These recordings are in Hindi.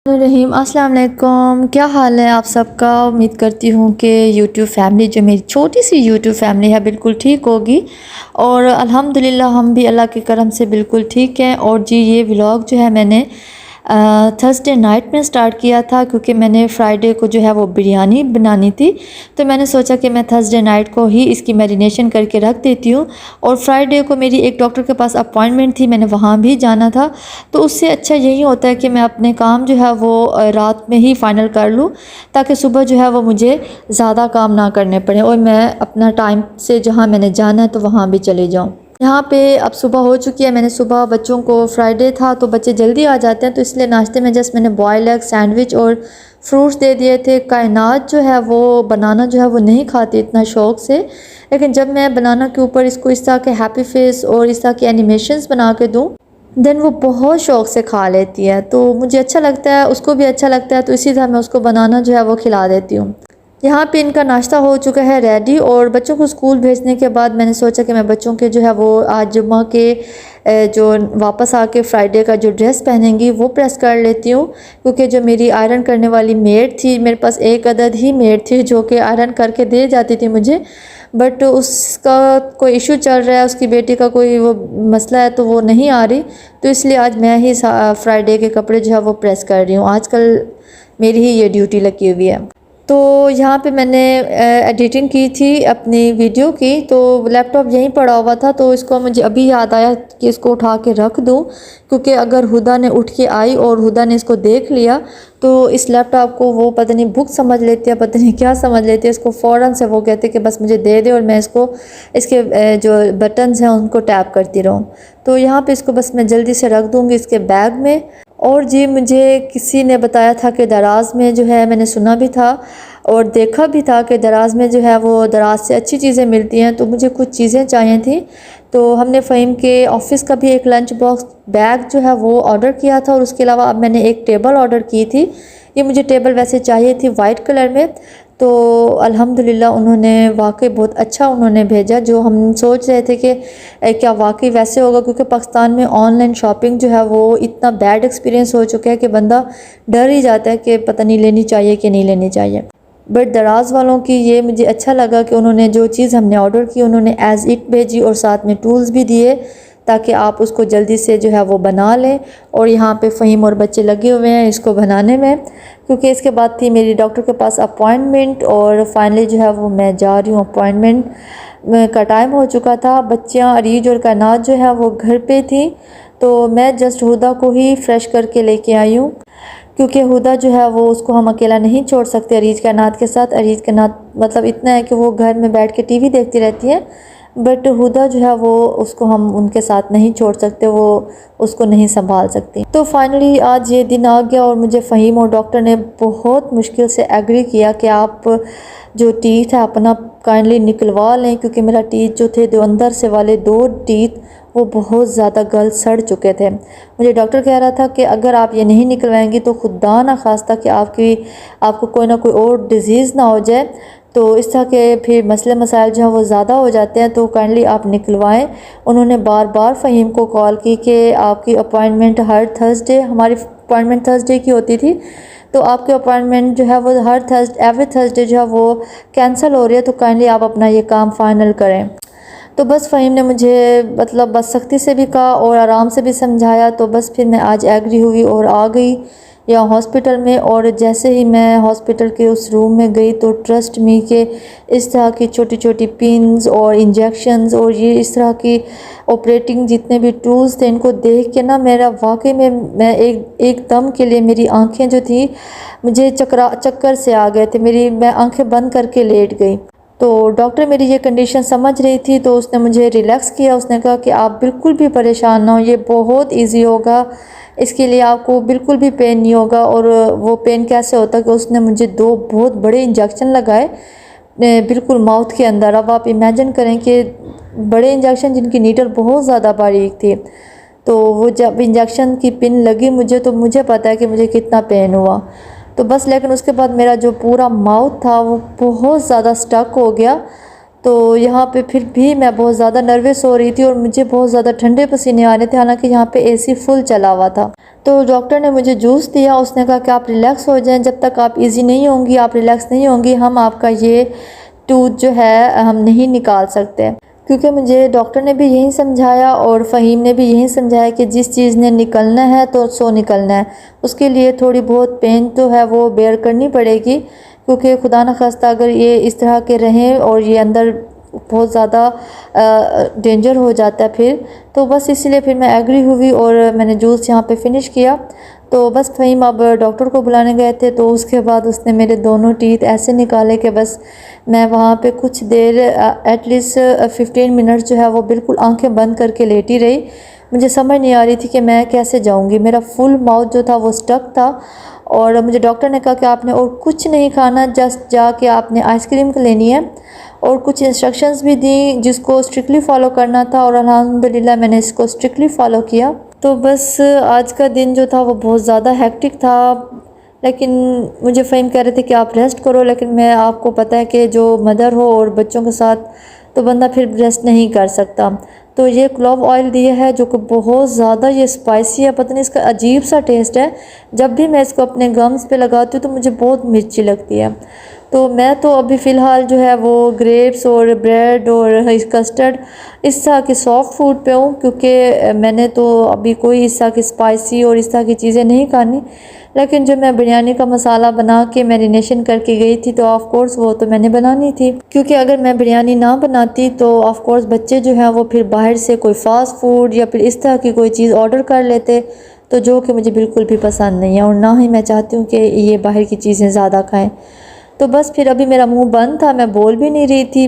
रहीम अस्सलाम वालेकुम। क्या हाल है आप सबका। उम्मीद करती हूँ कि यूट्यूब फैमिली जो मेरी छोटी सी यूट्यूब फैमिली है बिल्कुल ठीक होगी और अल्हम्दुलिल्लाह हम भी अल्लाह के करम से बिल्कुल ठीक हैं। और जी ये व्लॉग जो है मैंने थर्सडे नाइट में स्टार्ट किया था क्योंकि मैंने फ्राइडे को जो है वो बिरयानी बनानी थी, तो मैंने सोचा कि मैं थर्सडे नाइट को ही इसकी मैरिनेशन करके रख देती हूँ। और फ्राइडे को मेरी एक डॉक्टर के पास अपॉइंटमेंट थी, मैंने वहाँ भी जाना था, तो उससे अच्छा यही होता है कि मैं अपने काम जो है वो रात में ही फ़ाइनल कर लूँ ताकि सुबह जो है वो मुझे ज़्यादा काम ना करने पड़े और मैं अपना टाइम से जहाँ मैंने जाना है तो वहाँ भी चले जाऊँ। यहाँ पे अब सुबह हो चुकी है। मैंने सुबह बच्चों को फ्राइडे था तो बच्चे जल्दी आ जाते हैं, तो इसलिए नाश्ते में जस्ट मैंने बॉयल एग सैंडविच और फ्रूट्स दे दिए थे। कायनात जो है वो बनाना जो है वो नहीं खाती इतना शौक़ से, लेकिन जब मैं बनाना के ऊपर इसको इस तरह के हैप्पी फेस और इस तरह के एनिमेशंस बना के दूँ देन वो बहुत शौक़ से खा लेती है, तो मुझे अच्छा लगता है, उसको भी अच्छा लगता है, तो इसी तरह मैं उसको बनाना जो है वो खिला देती हूँ। यहाँ पे इनका नाश्ता हो चुका है रेडी और बच्चों को स्कूल भेजने के बाद मैंने सोचा कि मैं बच्चों के जो है वो आज जुम्मा के जो वापस आके फ्राइडे का जो ड्रेस पहनेंगी वो प्रेस कर लेती हूँ, क्योंकि जो मेरी आयरन करने वाली मेड थी, मेरे पास एक अदद ही मेड थी जो कि आयरन करके दे जाती थी मुझे, बट उसका कोई इशू चल रहा है, उसकी बेटी का कोई वो मसला है तो वो नहीं आ रही, तो इसलिए आज मैं ही फ्राइडे के कपड़े जो है वो प्रेस कर रही हूँ। आजकल मेरी ही ये ड्यूटी लगी हुई है। तो यहाँ पे मैंने एडिटिंग की थी अपनी वीडियो की, तो लैपटॉप यहीं पड़ा हुआ था, तो इसको मुझे अभी याद आया कि इसको उठा के रख दूँ, क्योंकि अगर हुदा ने उठ के आई और हुदा ने इसको देख लिया तो इस लैपटॉप को वो पता नहीं बुक समझ लेती है, पता नहीं क्या समझ लेती है, इसको फ़ौरन से वो कहते कि बस मुझे दे दे और मैं इसको इसके जो बटन्स हैं उनको टैप करती रहूँ। तो यहाँ पे इसको बस मैं जल्दी से रख दूँगी इसके बैग में। और जी मुझे किसी ने बताया था कि दराज़ में जो है, मैंने सुना भी था और देखा भी था कि दराज़ में जो है वो दराज़ से अच्छी चीज़ें मिलती हैं, तो मुझे कुछ चीज़ें चाहिए थी, तो हमने फ़हीम के ऑफ़िस का भी एक लंच बॉक्स बैग जो है वो ऑर्डर किया था और उसके अलावा अब मैंने एक टेबल ऑर्डर की थी। ये मुझे टेबल वैसे चाहिए थी वाइट कलर में, तो अल्हम्दुलिल्लाह उन्होंने वाकई बहुत अच्छा उन्होंने भेजा, जो हम सोच रहे थे कि क्या वाकई वैसे होगा, क्योंकि पाकिस्तान में ऑनलाइन शॉपिंग जो है वो इतना बैड एक्सपीरियंस हो चुका है कि बंदा डर ही जाता है कि पता नहीं लेनी चाहिए कि नहीं लेनी चाहिए। बट दराज़ वालों की ये मुझे अच्छा लगा कि उन्होंने जो चीज़ हमने ऑर्डर की उन्होंने एज़ इट भेजी और साथ में टूल्स भी दिए ताकि आप उसको जल्दी से जो है वो बना लें। और यहाँ पे फ़हीम और बच्चे लगे हुए हैं इसको बनाने में, क्योंकि इसके बाद थी मेरी डॉक्टर के पास अपॉइंटमेंट और फाइनली जो है वो मैं जा रही हूँ। अपॉइंटमेंट का टाइम हो चुका था। बच्चियाँ अरीज और कायनात जो है वो घर पे थी, तो मैं जस्ट हुदा को ही फ़्रेश करके लेके आई हूँ, क्योंकि हुदा जो है वो उसको हम अकेला नहीं छोड़ सकते अरीज कायनात के साथ। अरीज कायनात मतलब इतना है कि वो घर में बैठ के टीवी देखती रहती है, बट हुदा जो है वो उसको हम उनके साथ नहीं छोड़ सकते, वो उसको नहीं संभाल सकती। तो फाइनली आज ये दिन आ गया और मुझे फ़हीम और डॉक्टर ने बहुत मुश्किल से एग्री किया कि आप जो टीथ है अपना काइंडली निकलवा लें, क्योंकि मेरा टीथ जो थे जो अंदर से वाले 2 टीथ वो बहुत ज़्यादा गल सड़ चुके थे। मुझे डॉक्टर कह रहा था कि अगर आप ये नहीं निकलवाएंगी तो खुदा ना खास्ता कि आपको कोई ना कोई और डिज़ीज़ ना हो जाए, तो इस तरह के फिर मसले मसाइल जो हैं वो ज़्यादा हो जाते हैं, तो काइंडली आप निकलवाएं। उन्होंने बार बार फ़हीम को कॉल की कि आपकी अपॉइंटमेंट हर थर्सडे, हमारी अपॉइंटमेंट थर्सडे की होती थी, तो आपके अपॉइंटमेंट जो है वो एवरी थर्सडे जो है वो कैंसिल हो रही है, तो काइंडली आप अपना ये काम फ़ाइनल करें। तो बस फ़हीम ने मुझे मतलब बस सख्ती से भी कहा और आराम से भी समझाया, तो बस फिर मैं आज एग्री हुई और आ गई यहाँ हॉस्पिटल में। और जैसे ही मैं हॉस्पिटल के उस रूम में गई तो ट्रस्ट मी के इस तरह की छोटी छोटी पिन्स और इंजेक्शंस और ये इस तरह की ऑपरेटिंग जितने भी टूल्स थे, इनको देख के ना मेरा वाकई में मैं एक दम के लिए मेरी आंखें जो थी मुझे चक्कर से आ गए थे, मैं आंखें बंद करके लेट गई। तो डॉक्टर मेरी ये कंडीशन समझ रही थी, तो उसने मुझे रिलैक्स किया। उसने कहा कि आप बिल्कुल भी परेशान ना हो, ये बहुत इजी होगा, इसके लिए आपको बिल्कुल भी पेन नहीं होगा। और वो पेन कैसे होता कि उसने मुझे 2 बहुत बड़े इंजेक्शन लगाए बिल्कुल माउथ के अंदर। अब आप इमेजिन करें कि बड़े इंजेक्शन जिनकी नीडल बहुत ज़्यादा बारीक थी, तो वो जब इंजेक्शन की पिन लगी मुझे, तो मुझे पता है कि मुझे कितना पेन हुआ। तो बस लेकिन उसके बाद मेरा जो पूरा माउथ था वो बहुत ज़्यादा स्टक हो गया, तो यहाँ पे फिर भी मैं बहुत ज़्यादा नर्वस हो रही थी और मुझे बहुत ज़्यादा ठंडे पसीने आ रहे थे, हालांकि यहाँ पे एसी फुल चला हुआ था। तो डॉक्टर ने मुझे जूस दिया, उसने कहा कि आप रिलैक्स हो जाएं, जब तक आप इजी नहीं होंगी, आप रिलैक्स नहीं होंगी, हम आपका ये टूथ जो है हम नहीं निकाल सकते। क्योंकि मुझे डॉक्टर ने भी यही समझाया और फ़हीम ने भी यही समझाया कि जिस चीज़ ने निकलना है तो सो निकलना है, उसके लिए थोड़ी बहुत पेन तो है वो बेयर करनी पड़ेगी, क्योंकि खुदा न खास्ता अगर ये इस तरह के रहें और ये अंदर बहुत ज़्यादा डेंजर हो जाता है फिर, तो बस इसीलिए फिर मैं एग्री हुई और मैंने जूस यहाँ पे फ़िनिश किया। तो बस फ़हीम अब डॉक्टर को बुलाने गए थे, तो उसके बाद उसने मेरे दोनों टीथ ऐसे निकाले कि बस मैं वहाँ पे कुछ देर एटलीस्ट 15 मिनट जो है वो बिल्कुल आंखें बंद करके लेटी रही। मुझे समझ नहीं आ रही थी कि मैं कैसे जाऊँगी, मेरा फुल माउथ जो था वो स्टक था। और मुझे डॉक्टर ने कहा कि आपने और कुछ नहीं खाना, जस्ट जाके आपने आइसक्रीम लेनी है, और कुछ इंस्ट्रक्शंस भी दी जिसको स्ट्रिक्टली फ़ॉलो करना था, और अल्हम्दुलिल्लाह मैंने इसको स्ट्रिक्टली फ़ॉलो किया। तो बस आज का दिन जो था वो बहुत ज़्यादा हेक्टिक था, लेकिन मुझे फ़हीम कह रहे थे कि आप रेस्ट करो, लेकिन मैं आपको पता है कि जो मदर हो और बच्चों के साथ तो बंदा फिर रेस्ट नहीं कर सकता। तो ये क्लोव ऑयल दिया है जो कि बहुत ज़्यादा ये स्पाइसी है, पता नहीं इसका अजीब सा टेस्ट है। जब भी मैं इसको अपने गम्स पे लगाती हूँ तो मुझे बहुत मिर्ची लगती है। तो मैं तो अभी फ़िलहाल जो है वो ग्रेप्स और ब्रेड और कस्टर्ड इस तरह के सॉफ्ट फूड पे हूँ, क्योंकि मैंने तो अभी कोई इस तरह की स्पाइसी और इस तरह की चीज़ें नहीं खानी। लेकिन जो मैं बिरयानी का मसाला बना के मैरिनेशन करके गई थी तो ऑफ़ कोर्स वो तो मैंने बनानी थी, क्योंकि अगर मैं बिरयानी ना बनाती तो ऑफ़ कोर्स बच्चे जो हैं वो फिर बाहर से कोई फ़ास्ट फूड या फिर इस तरह की कोई चीज़ ऑर्डर कर लेते, तो जो कि मुझे बिल्कुल भी पसंद नहीं है और ना ही मैं चाहती हूँ कि ये बाहर की चीज़ें ज़्यादा खाएँ। तो बस फिर अभी मेरा मुंह बंद था, मैं बोल भी नहीं रही थी,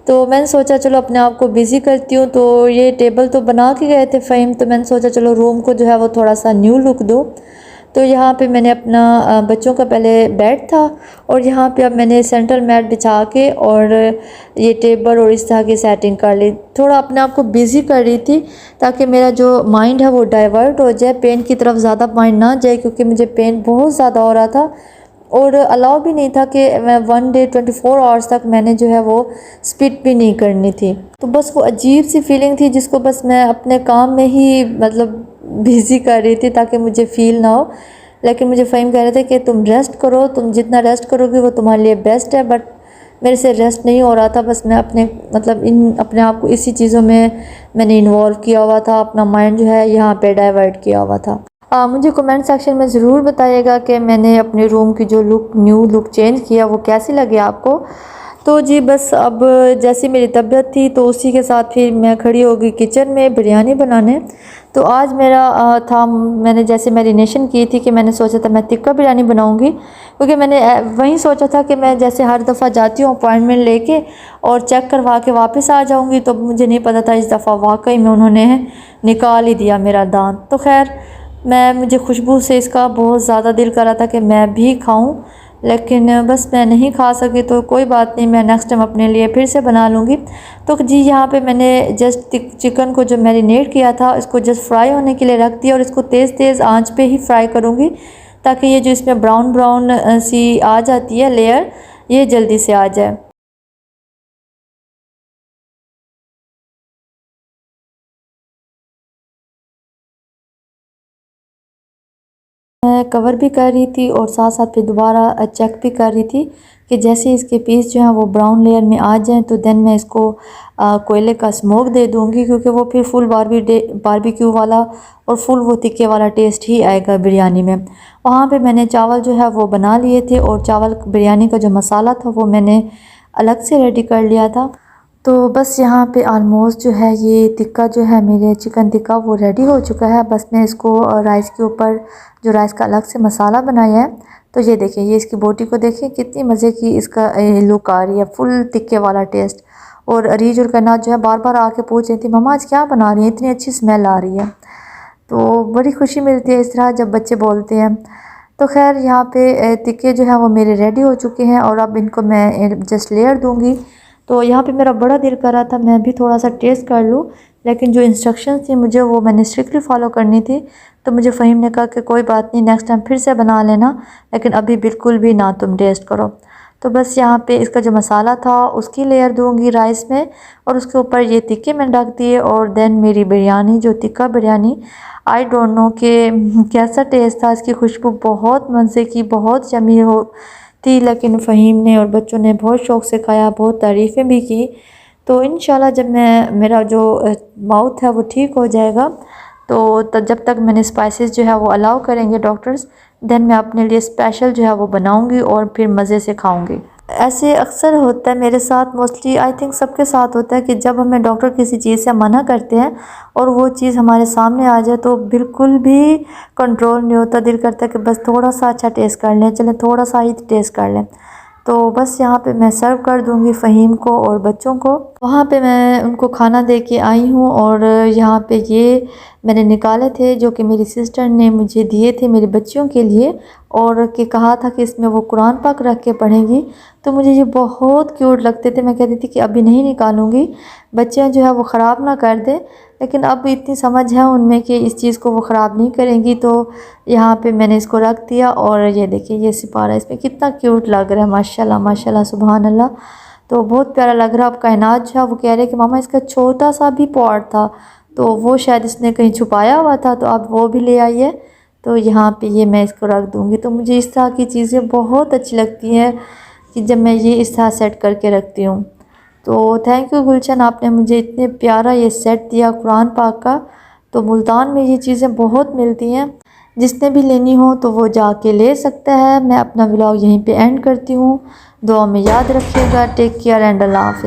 तो मैंने सोचा चलो अपने आप को बिज़ी करती हूँ। तो ये टेबल तो बना के गए थे फ़हीम, तो मैंने सोचा चलो रूम को जो है वो थोड़ा सा न्यू लुक दूँ। तो यहाँ पे मैंने अपना बच्चों का पहले बेड था और यहाँ पे अब मैंने सेंट्रल मैट बिछा के और ये टेबल और इस तरह की सेटिंग कर ली। थोड़ा अपने आप को बिज़ी कर रही थी ताकि मेरा जो माइंड है वो डाइवर्ट हो जाए, पेन की तरफ ज़्यादा माइंड ना जाए, क्योंकि मुझे पेन बहुत ज़्यादा हो रहा था और अलाउ भी नहीं था कि मैं 1 डे 24 आवर्स तक मैंने जो है वो स्पिट भी नहीं करनी थी। तो बस वो अजीब सी फीलिंग थी जिसको बस मैं अपने काम में ही मतलब बिज़ी कर रही थी ताकि मुझे फ़ील ना हो। लेकिन मुझे फ़हीम कह रहे थे कि तुम रेस्ट करो, तुम जितना रेस्ट करोगे वो तुम्हारे लिए बेस्ट है, बट मेरे से रेस्ट नहीं हो रहा था। बस मैं अपने मतलब इन अपने आप को इसी चीज़ों में मैंने इन्वॉल्व किया हुआ था, अपना माइंड जो है यहाँ पे डाइवर्ट किया हुआ था। मुझे कमेंट सेक्शन में ज़रूर बताइएगा कि मैंने अपने रूम की जो न्यू लुक चेंज किया वो कैसी लगी आपको। तो जी बस अब जैसी मेरी तबीयत थी तो उसी के साथ फिर मैं खड़ी हो गई किचन में बिरयानी बनाने। तो आज मेरा मैंने जैसे मैरिनेशन की थी कि मैंने सोचा था मैं टिक्का बिरयानी बनाऊंगी, क्योंकि मैंने वही सोचा था कि मैं जैसे हर दफ़ा जाती हूँ अपॉइंटमेंट लेके और चेक करवा के वापस आ जाऊँगी, तो मुझे नहीं पता था इस दफ़ा वाकई में उन्होंने निकाल ही दिया मेरा दांत। तो खैर मुझे खुशबू से इसका बहुत ज़्यादा दिल कर रहा था कि मैं भी खाऊं, लेकिन बस मैं नहीं खा सकी। तो कोई बात नहीं, मैं नेक्स्ट टाइम अपने लिए फिर से बना लूँगी। तो जी यहाँ पे मैंने जस्ट चिकन को जो मैरिनेट किया था इसको जस्ट फ्राई होने के लिए रख दिया और इसको तेज़ तेज़ आंच पे ही फ्राई करूँगी ताकि ये जो इसमें ब्राउन ब्राउन सी आ जाती है लेयर, ये जल्दी से आ जाए। मैं कवर भी कर रही थी और साथ साथ फिर दोबारा चेक भी कर रही थी कि जैसे इसके पीस जो हैं वो ब्राउन लेयर में आ जाएं तो देन मैं इसको कोयले का स्मोक दे दूंगी, क्योंकि वो फिर फुल बारबेक्यू वाला और फुल वो तिक्के वाला टेस्ट ही आएगा बिरयानी में। वहाँ पे मैंने चावल जो है वो बना लिए थे और चावल बिरयानी का जो मसाला था वो मैंने अलग से रेडी कर लिया था। तो बस यहाँ पे ऑलमोस्ट जो है ये टिक्का जो है मेरे चिकन टिक्का वो रेडी हो चुका है। बस मैं इसको राइस के ऊपर जो राइस का अलग से मसाला बनाया है, तो ये देखिए, ये इसकी बोटी को देखिए कितनी मज़े की इसका लुक आ रही है, फुल टिक्के वाला टेस्ट। और अरीज और कन्ना जो है बार बार आके पूछ रही थी मम्मा आज क्या बना रही है, इतनी अच्छी स्मेल आ रही है। तो बड़ी खुशी मिलती है इस तरह जब बच्चे बोलते हैं। तो खैर यहाँ पे टिक्के जो हैं वो मेरे रेडी हो चुके हैं और अब इनको मैं जस्ट लेयर दूँगी। तो यहाँ पे मेरा बड़ा दिल कर रहा था मैं भी थोड़ा सा टेस्ट कर लूँ, लेकिन जो इंस्ट्रक्शंस थी मुझे वो मैंने स्ट्रिक्टली फ़ॉलो करनी थी। तो मुझे फ़हीम ने कहा कि कोई बात नहीं, नेक्स्ट टाइम फिर से बना लेना, लेकिन अभी बिल्कुल भी ना तुम टेस्ट करो। तो बस यहाँ पे इसका जो मसाला था उसकी लेयर दूंगी राइस में, और उसके ऊपर ये टिक्के मैंने रख दिए। और देन मेरी बिरयानी, जो tikka biryani, I don't know कि कैसा टेस्ट था। इसकी खुशबू बहुत मज़े की, बहुत यमी हो थी, लेकिन फ़हीम ने और बच्चों ने बहुत शौक़ से खाया, बहुत तारीफ़ें भी की। तो इंशाल्लाह जब मेरा जो माउथ है वो ठीक हो जाएगा, तो जब तक मैंने स्पाइसेस जो है वो अलाउ करेंगे डॉक्टर्स, देन मैं अपने लिए स्पेशल जो है वो बनाऊंगी और फिर मज़े से खाऊंगी। ऐसे अक्सर होता है मेरे साथ, मोस्टली आई थिंक सबके साथ होता है कि जब हमें डॉक्टर किसी चीज़ से मना करते हैं और वो चीज़ हमारे सामने आ जाए तो बिल्कुल भी कंट्रोल नहीं होता, दिल करता है कि बस थोड़ा सा अच्छा टेस्ट कर लें, चलें थोड़ा सा ही टेस्ट कर लें। तो बस यहाँ पे मैं सर्व कर दूँगी फ़हीम को और बच्चों को। वहाँ पे मैं उनको खाना दे के आई हूँ, और यहाँ पे ये मैंने निकाले थे जो कि मेरी सिस्टर ने मुझे दिए थे मेरे बच्चियों के लिए, और कि कहा था कि इसमें वो कुरान पाक रख के पढ़ेंगी। तो मुझे ये बहुत क्यूट लगते थे। मैं कहती थी कि अभी नहीं निकालूंगी, बच्चियाँ जो है वो ख़राब ना कर दे, लेकिन अब इतनी समझ है उनमें कि इस चीज़ को वो ख़राब नहीं करेंगी। तो यहाँ पे मैंने इसको रख दिया, और ये देखिए ये सिपारा इसमें कितना क्यूट लग रहा है, माशाल्लाह माशाल्लाह सुभान अल्लाह। तो बहुत प्यारा लग रहा है। अब कायनात जो है वो कह रहे कि मामा इसका छोटा सा भी पॉट था, तो वो शायद इसने कहीं छुपाया हुआ था, तो आप वो भी ले आइए। तो यहाँ पे ये मैं इसको रख दूँगी। तो मुझे इस तरह की चीज़ें बहुत अच्छी लगती हैं कि जब मैं ये इस तरह सेट करके रखती हूँ। तो थैंक यू गुलशन, आपने मुझे इतने प्यारा ये सेट दिया कुरान पाक का। तो मुल्तान में ये चीज़ें बहुत मिलती हैं, जिसने भी लेनी हो तो वो जाके ले सकता है। मैं अपना व्लॉग यहीं पे एंड करती हूँ। दुआ में याद रखिएगा। टेक केयर एंड अल्लाह हाफ़िज़।